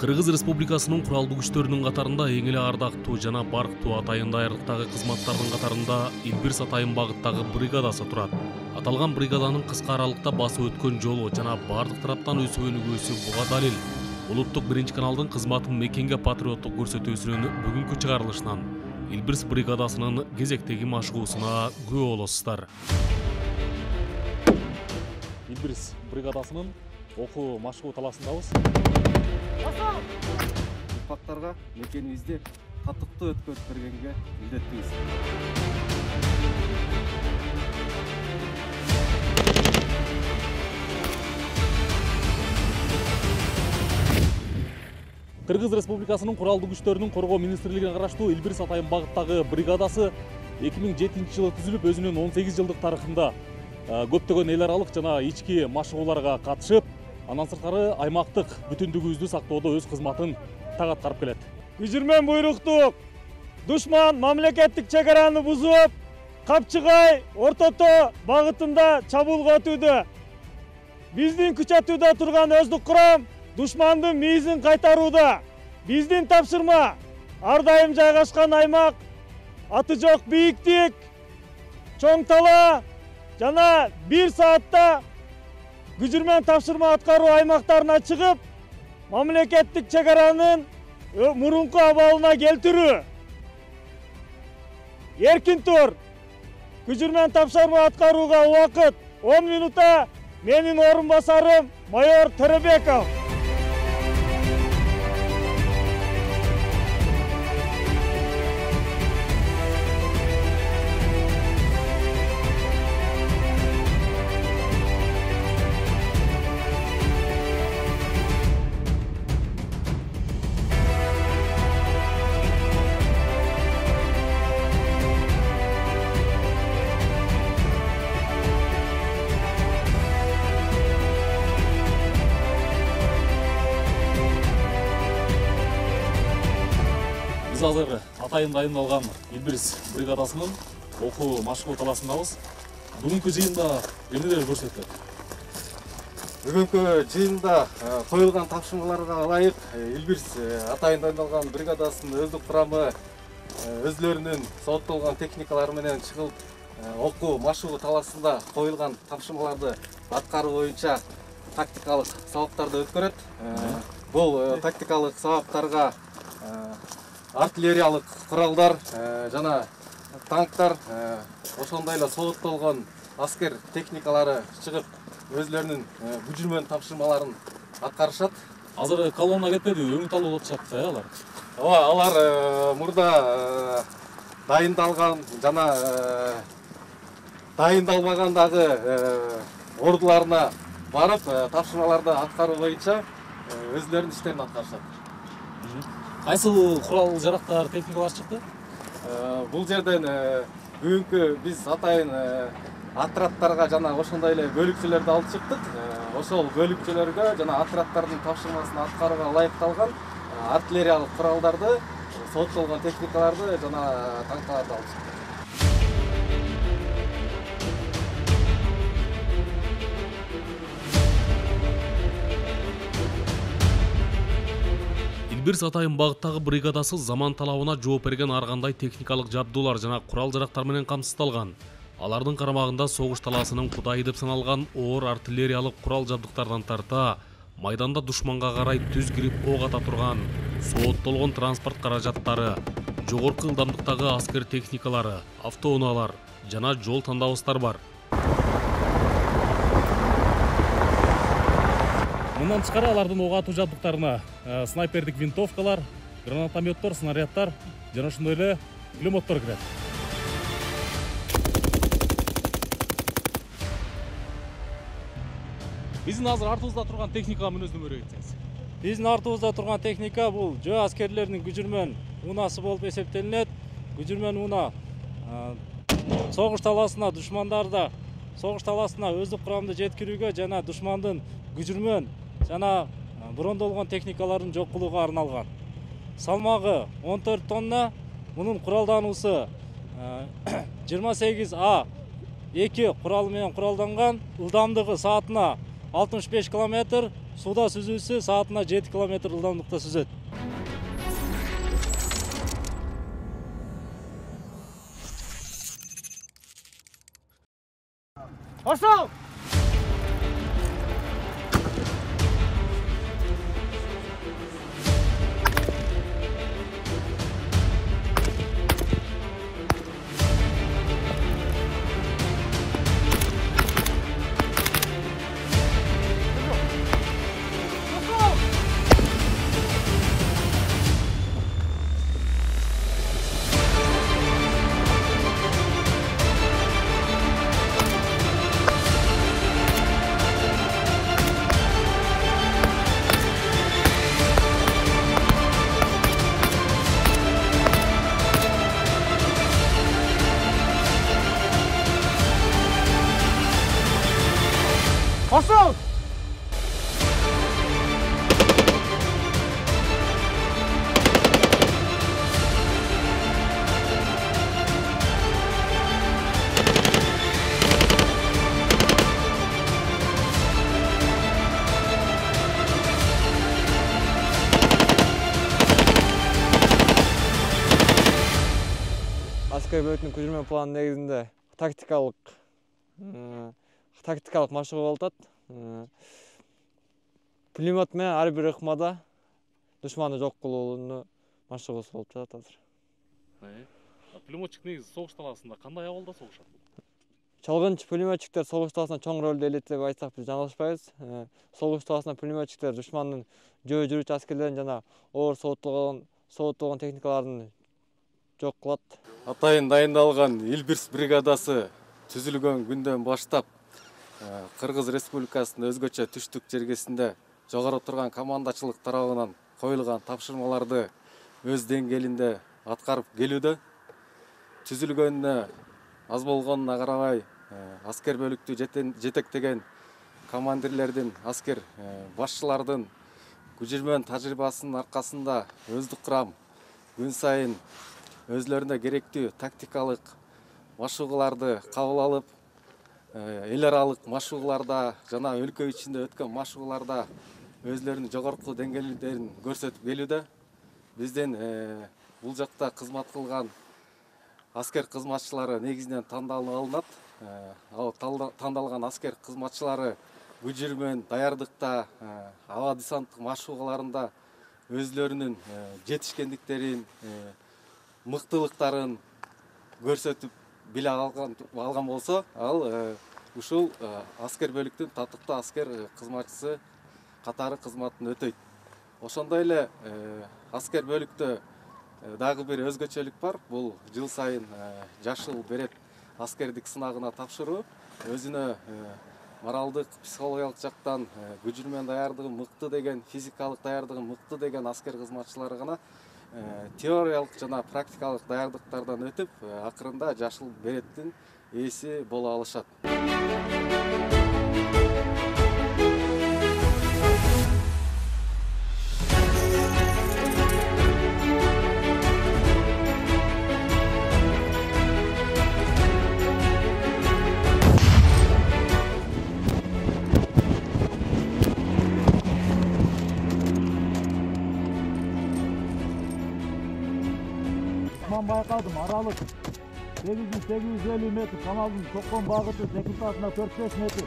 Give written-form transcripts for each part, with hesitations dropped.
Кыргыз Республикасынын куралдуу күчтөрүнүн катарында эң эле ардактуу жана барктуу Атайын даярлыктагы кызматтардын катарында Илбирс Атайын багыттагы бригадасы турат. Аталган бригаданын кыска аралыкта басып өткөн жолу жана бардык тараптан өсүп өнүгүүсү буга далил. Улуттук биринчи каналдын кызматын мекенге патриоттук көрсөтүүсүнүн бүгүнкү чыгарылышынан Илбирс бригадасынын кезектеги машыгуусуна күбө болосуздар. Илбирс бригадасынын окуу машыгуу таласындабыз. Ұрпақтарға мекенімізде татықты өткөрүп бергенге милдеттүүбүз. Кыргыз Республикасынын куралдуу күчтөрүнүн коргоо министрлигине караштуу Илбирс Атайын багыттагы бригадасы 2007-жылы түзүлүп, өзүнүн 18 жылдык тарыхында көптөгөн эл аралык жана ички машыгууларга катышып, андан сырткары аймактык бүтүндүгүбүздү сактоодо өз кызматын так аткарып келет. Күжүрмен буйруктук душман мамлекеттик чек араны бузуп, Капчыгай Ортото багытында чабуулга өтүүдө. Биздин күч атууда турган өздүк курам душмандын мийизин кайтарууда. Биздин тапшырма ар дайым жайгашкан аймак, аты жок бийиктик, чоң тала жана 1 саатта күжүрмен тапшырма аткаруу аймактарына чыгып, мамлекеттик чек аранын мурунку абалына келтирүү. Эркин тур. Күжүрмен тапшырма аткарууга убакыт 10 минутта. Менин орун басарым майор Төрөбеков. Биз азыр Атайын дайындалган Илбирс бригадасынын окуу машыгуу таласындабыз. Бүгүнкү жыйында эмнелер көрсөтүлөт? Бүгүнкү жыйында коюлган тапшырмаларга ылайык Илбирс Атайын дайындалган бригадасынын өздүк курамы өзлөрүнүн сооттолгон техникалары менен чыгып, окуу машыгуу таласында коюлган тапшырмаларды аткаруу боюнча тактикалык сабактарды өткөрөт. Бул тактикалык сабактарга артиллериялык куралдар жана танктар, ошондой эле сооттолгон аскер техникалары чыгып, өзлөрүнүн күжүрмен тапшырмаларын аткарышат. Азыр колонна кетпедиби? Өң талуу отушат алар. Ооба, алар мурда дайындалган жана дайындалбаган дагы ордуларына барып, тапшырмаларды аткаруу боюнча өзлөрүнүн иштерин аткарышат. Кайсыл курал жарактар, техникалар чыкты? Бул жерден бүгүнкү биз Атайын отрядтарга жана ошондой эле бөлүкчөлөрдү алып чыктык. Ошол бөлүкчөлөргө жана отрядтардын тапшырмасын аткарууга ылайыкталган артиллериялык куралдарды, сооттолгон техникаларды жана танкаларды алып чыктык. Илбирс Атайын багыттагы бригадасы заман талабына жооп берген ар кандай техникалык жабдуулар жана курал-жарактар менен камсыздалган. Алардын карамагында согуш талаасынын кудайы деп саналган оор артиллериялык курал-жабдыктардан тарта, майданда душманга карай түз кирип ок ата турган сооттолгон транспорт каражаттары, жогорку ылдамдыктагы аскер техникалары, автоунаалар жана жол тандабыстар бар. Мындан тышкары алардын ок атуу жабдыктарына снайпердик винтовкалар, гранатометтор, снаряддар жана ошондой эле пулеметтор кирет. Биздин азыр артыбызда турган техникага мүнөздөн көрө кетсеңиз. Биздин артыбызда турган техника бул жөө аскерлеринин күжүрмен унаасы болуп эсептелинет. Күжүрмен уна согуш таласына душмандарда согуш таласына өздүк курамды жеткирүүгө жана душмандын күжүрмен жана брондолгон техникаларын жок кылууга арналган. Салмагы 14 тонна, мунун куралдануусу 28А2 куралы менен куралданган, ылдамдыгы саатына 65 км, суда сүзүүсү саатына 7 км ылдамдыкта сүзөт. Ошол! Ошол! Аскер бөлүктүн көчүрмө планы негизинде тактикалык машыгуу болуп атат. Пулемет менен ар бир ыкмада душманды жок кылуунун машыгуусу болуп жатат азыр. Пулеметчик негизи согуш талаасында кандай абалда согушат? Чалгынчы пулеметчиктер согуш талаасында чоң ролду ээлейт деп айтсак биз жаңылышпайбыз. Согуш талаасында пулеметчиктер душмандын жөө жүрүүчү аскерлерин жана оор сооттолгон техникаларын жок кылат. Атайын дайындалган Илбирс бригадасы түзүлгөн күндөн баштап Кыргыз Республикасынын өзгөчө түштүк жергесинде жогору турган командачылык тарабынан коюлган тапшырмаларды өз деңгээлинде аткарып келүүдө. Түзүлгөнүнө аз болгонуна карабай, аскер бөлүктү жетектеген командирлердин, аскер башчылардын көчүрмөн тажрыйбасынын аркасында өздүк курам күн сайын өзлөрүнө керектүү тактикалык машыгууларды кабыл алып, эл аралык машыгууларда жана өлкө ичинде өткөн машыгууларда өзлөрүнүн жогорку деңгээлдерин көрсөтүп келүүдө. Бизден бул жакта кызмат кылган аскер кызматчылары негизинен тандалып алынат. Ал тандалган аскер кызматчылары көчүрмөн даярдыкта, аба десанттык машыгууларында өзлөрүнүн жетишкендиктерин, мыктылыктарын көрсөтүп биле алган болсо, ал ушул аскер бөлүктүн татыктуу аскер кызматчысы катары кызматын өтөйт. Ошондой эле аскер бөлүктө дагы бир өзгөчөлүк бар. Бул жыл сайын жашыл берет аскердик сынагына тапшыруу. Өзүнө моралдык, психологиялык жактан көчүрмөн даярдыгы мыкты деген, физикалык даярдыгы мыкты деген аскер кызматчылары гана теориялык жана практикалык даярдыктардан өтүп, акырында жашыл береттин ээси боло алышат. Байкадым, аралык 850 метр, каналдын чоккон багыты секундасына 4-5 метр.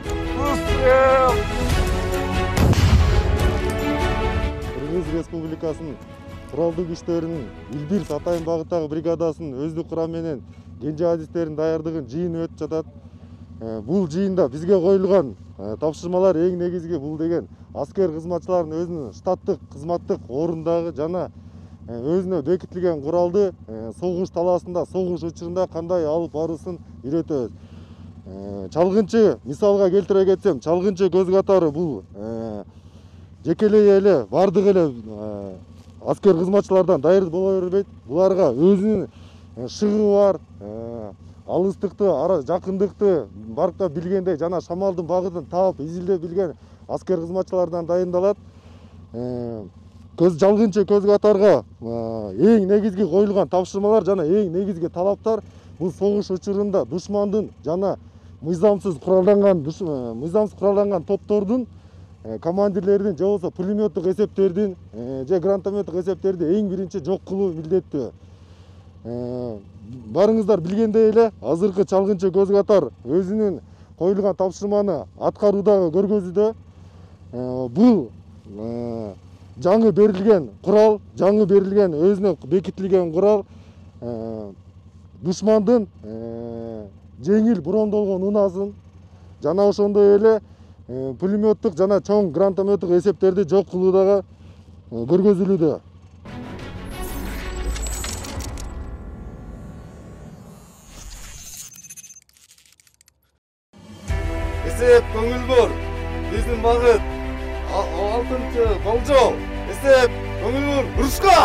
Кыргыз Республикасынын куралдуу күчтөрүнүн Илбирс Атайын багыттагы бригадасынын өздүк курам менен кенже адистердин даярдыгын жыйыны өтүп жатат. Бул жыйында бизге коюлган тапшырмалар эң негизги бул деген аскер кызматчылардын өзүнүн штаттык кызматтык орундагы жана өзүнө бекитилген куралды согуш талаасында, согуш учурунда кандай алып баруусын үйрөтөбүз. Чалгынчы мисалга келтире кетсем, чалгынчы көз катары бул жекелей эле бардык эле аскер кызматчылардан даяр боло бербейт. Буларга өзүнүн шыгы бар, алыстыкты, жакындыкты баркта билгендей жана шамалдын багытын таап, изилдеп билген аскер кызматчылардан дайындалат. Жалгынчы көз катарга эң негизги коюлган тапшырмалар жана эң негизги талаптар бул согуш учурунда душмандын жана мыйзамсыз куралданган топтордун командирлердин же болбосо пулеметтик эсептердин же гранатометтик эсептерди эң биринчи жок кылуу милдеттүү. Барыңыздар билгендей эле азыркы чалгынчы көз катар өзүнүн коюлган тапшырманы аткаруудагы көргөзүүдө бул жаңы берилген курал, жаңы берилген өзүнө бекитилген курал душмандын жеңил брондолгон унасын жана ошондой эле пулеметтик жана чоң гранатометтик эсептерди жок кылуудагы көргөзүлүүдө. Эсеп көңүл бор. Биздин багыт 6-болжол. Эсеп көңүл бор. Урушка!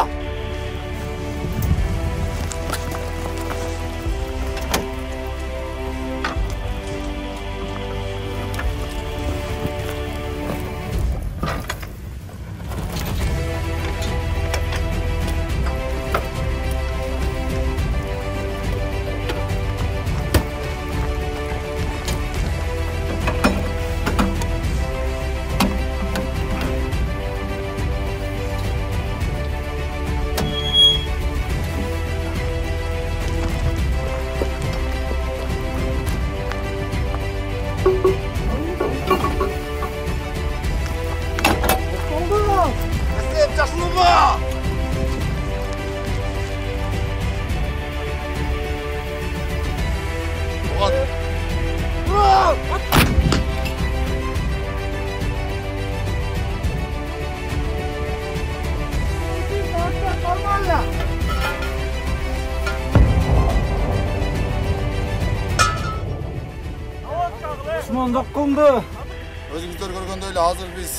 Өзүңүздөр көргөндөй эле азыр биз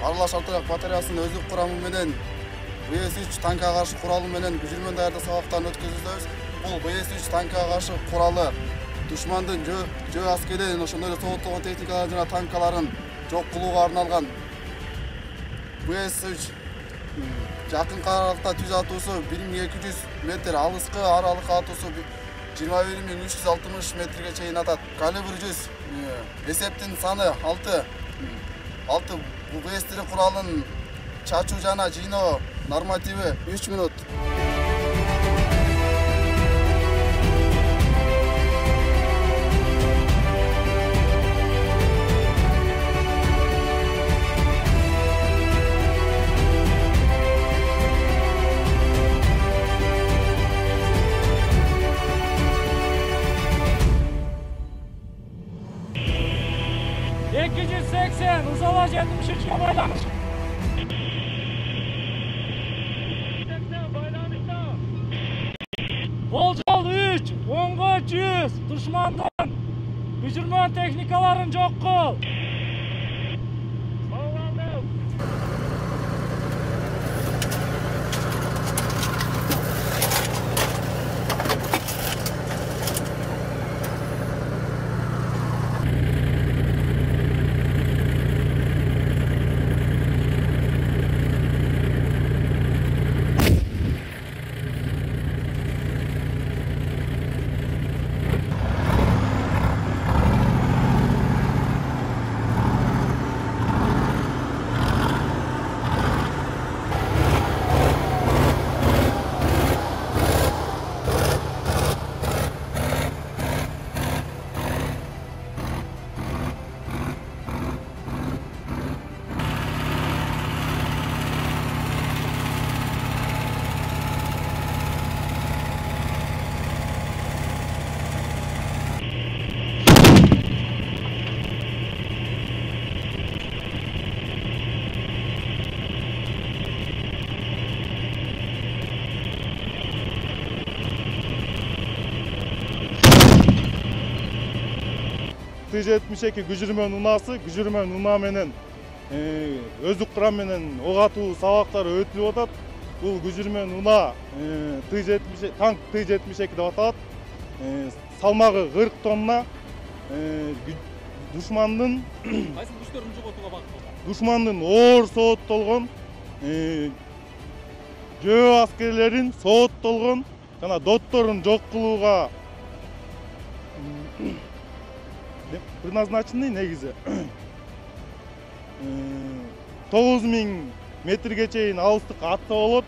аралаш артаяк батареясынын өздүк курамы менен БС-3 танкка каршы куралы менен күжүрмөн даярдоо сабактарын өткөзөбүз. Бул БС-3 танкка каршы куралы душмандын жөө аскерден ошондой эле сооттолгон техникаларын жана танкаларын жок кылууга арналган. БС-3 жакын аралыкта түз атуусу 1200 метр, алыскы аралык атуусу 21360 метрге чейин атат. Калибр 100, эсептин саны 6. Бул БС-3 куралын чачуу жана жыйноо нормативи 3 минут. Uzala 73 bayramış. Bolcol 3, Ongoç 100, düşmandan gücürmen teknikaların jok kıl. T-72 күжүрмөн унасы, күжүрмөн уна менен өздүк курам менен ок атуу сабактары өтүлүп атат. Бул күжүрмөн уна танк T-72 деп аталат. Салмагы 40 тонна. Душмандын Кайсы күчтөрдүн жоготууга багытталган? Душмандын оор сооттолгон жөө аскерлерин сооттолгон жана дотторун жок кылууга предназначены негизи 9000 метрге чейин алыстыкка атса болот.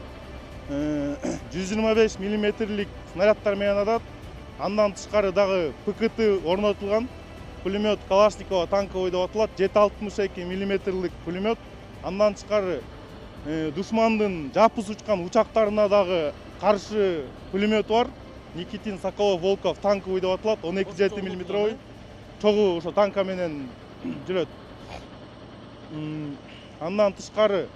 125 миллиметрлик снаряддар менен атат. Андан тышкары дагы ПКТ орнотулган. Пулемет Калашникова танковый деп аталат. 762 миллиметрлик пулемет. Андан тышкары душмандын жапыс учкан учактарына дагы каршы пулемет бар. Никитин, Соколов, Волков танковый деп аталат. 12,7 миллиметровый. Чогуу ошо танка менен жүрөт. Андан тышкары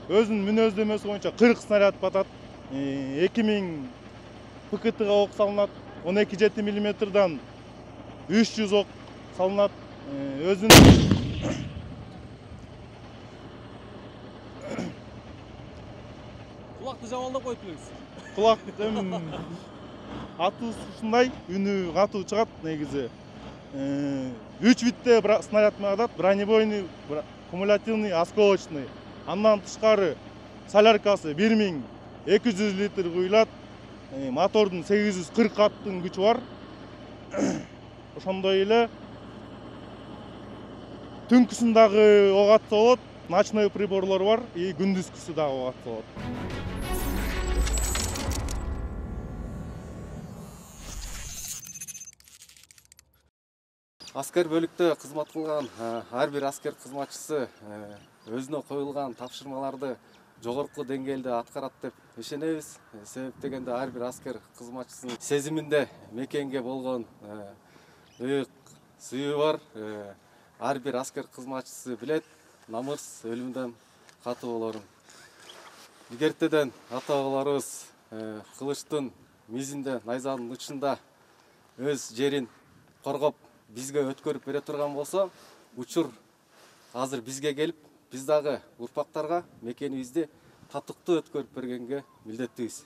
өзүнүн мүнөздөмөсү боюнча 40 снаряд батат. 2000 ПКТга ок салынат. 12,7 миллиметрдан 300 ок салынат. Өзүнүн Кулакты жабалдап коюп элеңиз. Кулак атуу ушундай, үнү катуу чыгат негизи. 3 витте снаряд менен атат. Бронебойный, кумулятивный, осколочный. Андан тышкары соляркасы 1200 литр куюлат. Мотордун 840 аттын күчү бар. Ошондой эле түнкүсүн дагы ок атса болот. Ночной приборлор бар, и күндүзгүсү дагы ок атса болот. Аскер бөлүктө кызмат кылган ар бир аскер кызматчысы өзүнө коюлган тапшырмаларды жогорку деңгээлде аткарат деп ишенебиз. Себеп дегенде ар бир аскер кызматчысынын сезиминде мекенге болгон ыйык сүйүү бар. Ар бир аскер кызматчысы билет намыс өлүмдөн катуу болорун. Игертеден ата бабаларыбыз кылычтын мизинде, найзанын учунда өз жерин коргоп бизге өткөрүп бере турган болсо, учур азыр бизге келип, биз дагы урпактарга мекенибизди татыктуу өткөрүп бергенге милдеттибиз.